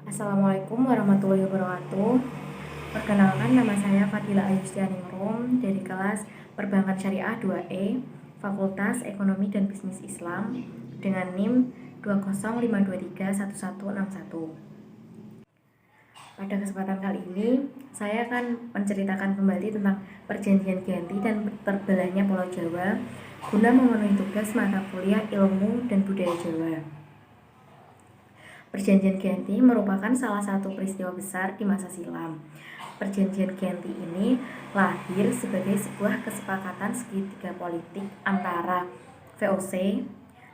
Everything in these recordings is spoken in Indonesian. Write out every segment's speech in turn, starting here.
Assalamualaikum warahmatullahi wabarakatuh. Perkenalkan, nama saya Fadila Ayustianingrum dari kelas Perbankan Syariah 2E, Fakultas Ekonomi dan Bisnis Islam dengan NIM 205231161. Pada kesempatan kali ini, saya akan menceritakan kembali tentang Perjanjian Giyanti dan terbelahnya Pulau Jawa guna memenuhi tugas mata kuliah Ilmu dan Budaya Jawa. Perjanjian Giyanti merupakan salah satu peristiwa besar di masa silam. Perjanjian Giyanti ini lahir sebagai sebuah kesepakatan segitiga politik antara VOC,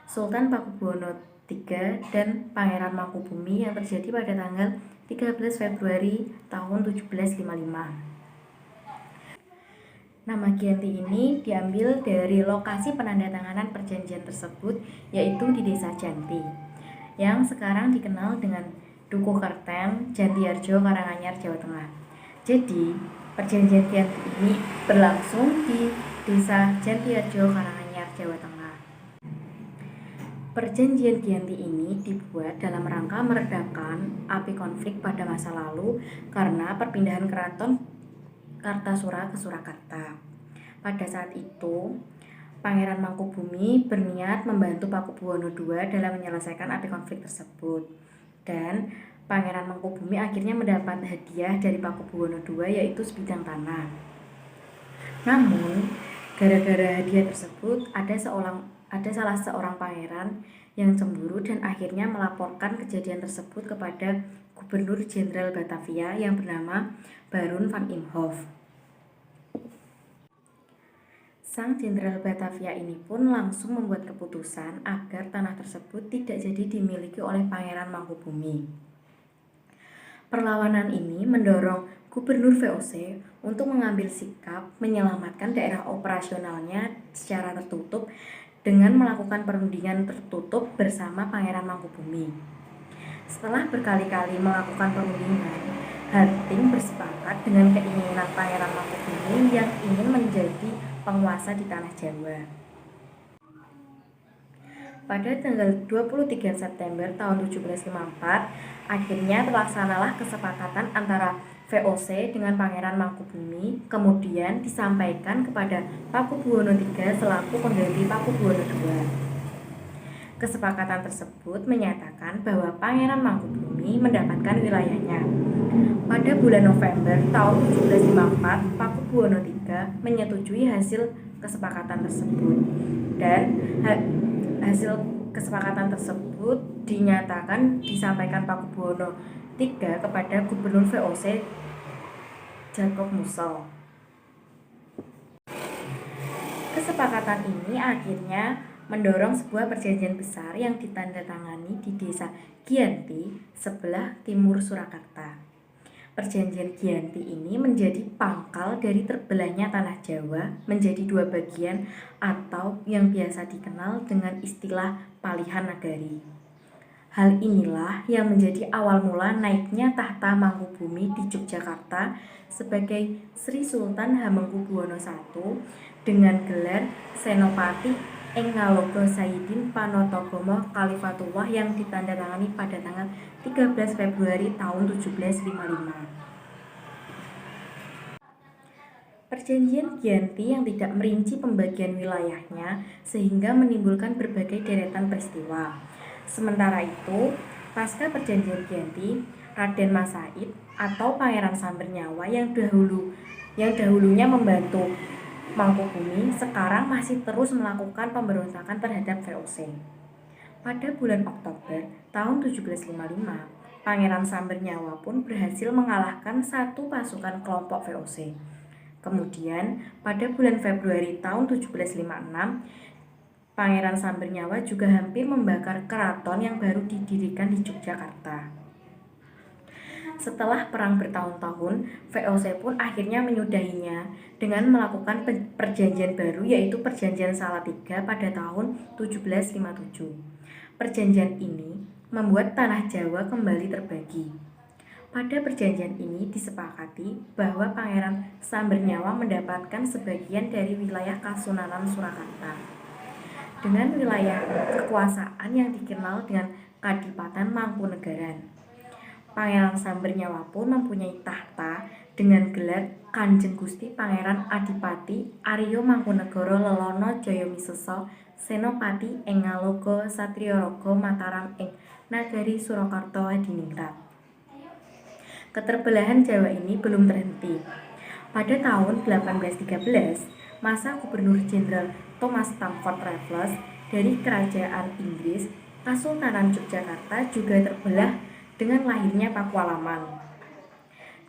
Sultan Pakubuwono III, dan Pangeran Mangkubumi yang terjadi pada tanggal 13 Februari tahun 1755. Nama Giyanti ini diambil dari lokasi penandatanganan perjanjian tersebut, yaitu di Desa Janti, yang sekarang dikenal dengan Dukuh Kerten, Jantiharjo, Karanganyar, Jawa Tengah. Jadi, perjanjian Giyanti ini berlangsung di Desa Jantiharjo, Karanganyar, Jawa Tengah. Perjanjian Giyanti ini dibuat dalam rangka meredakan api konflik pada masa lalu karena perpindahan keraton Kartasura ke Surakarta. Pada saat itu, Pangeran Mangkubumi berniat membantu Pakubuwono II dalam menyelesaikan api konflik tersebut. Dan Pangeran Mangkubumi akhirnya mendapat hadiah dari Pakubuwono II, yaitu sebidang tanah. Namun, gara-gara hadiah tersebut, ada salah seorang pangeran yang cemburu dan akhirnya melaporkan kejadian tersebut kepada Gubernur Jenderal Batavia yang bernama Baron van Imhoff. Sang Jenderal Batavia ini pun langsung membuat keputusan agar tanah tersebut tidak jadi dimiliki oleh Pangeran Mangkubumi. Perlawanan ini mendorong Gubernur VOC untuk mengambil sikap menyelamatkan daerah operasionalnya secara tertutup dengan melakukan perundingan tertutup bersama Pangeran Mangkubumi. Setelah berkali-kali melakukan perundingan, Harting bersepakat dengan keinginan Pangeran Mangkubumi yang ingin menjadi penguasa di tanah Jawa. Pada tanggal 23 September tahun 1754, akhirnya terlaksanalah kesepakatan antara VOC dengan Pangeran Mangkubumi, kemudian disampaikan kepada Pakubuwono III selaku pengganti Pakubuwono II. Kesepakatan tersebut menyatakan bahwa Pangeran Mangkubumi mendapatkan wilayahnya. Pada bulan November tahun 1754, Pakubuwono III menyetujui hasil kesepakatan tersebut, dan hasil kesepakatan tersebut disampaikan Pakubuwono III kepada Gubernur VOC Jacob Mussel. Kesepakatan ini akhirnya mendorong sebuah perjanjian besar yang ditandatangani di Desa Giyanti sebelah timur Surakarta. Perjanjian Giyanti ini menjadi pangkal dari terbelahnya tanah Jawa menjadi dua bagian atau yang biasa dikenal dengan istilah Palihan Nagari. Hal inilah yang menjadi awal mula naiknya tahta Mangkubumi di Yogyakarta sebagai Sri Sultan Hamengkubuwono I dengan gelar Senopati ing Ngaloga Sayyidin Panatagama Khalifatullah yang ditandatangani pada tanggal 13 Februari tahun 1755. Perjanjian Giyanti yang tidak merinci pembagian wilayahnya sehingga menimbulkan berbagai deretan peristiwa. Sementara itu, pasca Perjanjian Giyanti, Raden Mas Said atau Pangeran Sambernyawa yang dahulunya membantu Mangkubumi sekarang masih terus melakukan pemberontakan terhadap VOC. Pada bulan Oktober tahun 1755, Pangeran Sambernyawa pun berhasil mengalahkan satu pasukan kelompok VOC. Kemudian, pada bulan Februari tahun 1756, Pangeran Sambernyawa juga hampir membakar keraton yang baru didirikan di Yogyakarta. Setelah perang bertahun-tahun, VOC pun akhirnya menyudahinya dengan melakukan perjanjian baru, yaitu Perjanjian Salatiga pada tahun 1757. Perjanjian ini membuat tanah Jawa kembali terbagi. Pada perjanjian ini disepakati bahwa Pangeran Sambernyawa mendapatkan sebagian dari wilayah Kasunanan Surakarta dengan wilayah kekuasaan yang dikenal dengan Kadipaten Mangkunegaran. Pangeran Sambernyawa pun mempunyai tahta dengan gelar Kanjeng Gusti Pangeran Adipati Arya Mangkunegara Lelono Jayamisesa Senopati ing Ngaloga Satriyaraga Mataram ing Nagari Surakarta Hadiningrat. Keterbelahan Jawa ini belum terhenti. Pada tahun 1813, masa Gubernur Jenderal Thomas Stamford Raffles dari Kerajaan Inggris, Kesultanan Yogyakarta juga terbelah dengan lahirnya Pakualaman.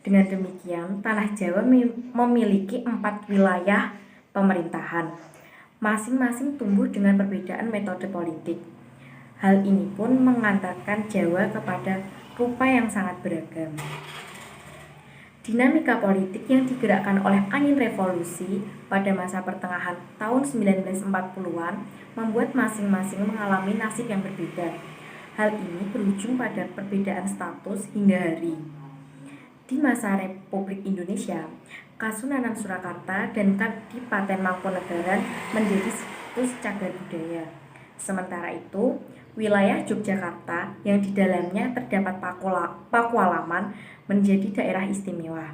Dengan demikian, tanah Jawa memiliki 4 wilayah pemerintahan. Masing-masing tumbuh dengan perbedaan metode politik. Hal ini pun mengantarkan Jawa kepada rupa yang sangat beragam. Dinamika politik yang digerakkan oleh angin revolusi pada masa pertengahan tahun 1940-an membuat masing-masing mengalami nasib yang berbeda. Hal ini berujung pada perbedaan status hingga hari. Di masa Republik Indonesia, Kasunanan Surakarta dan Kadipaten Mangkunegaran menjadi situs cagar budaya. Sementara itu, wilayah Yogyakarta yang di dalamnya terdapat Pakualaman menjadi daerah istimewa.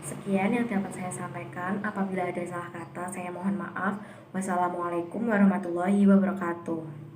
Sekian yang dapat saya sampaikan. Apabila ada salah kata, saya mohon maaf. Wassalamualaikum warahmatullahi wabarakatuh.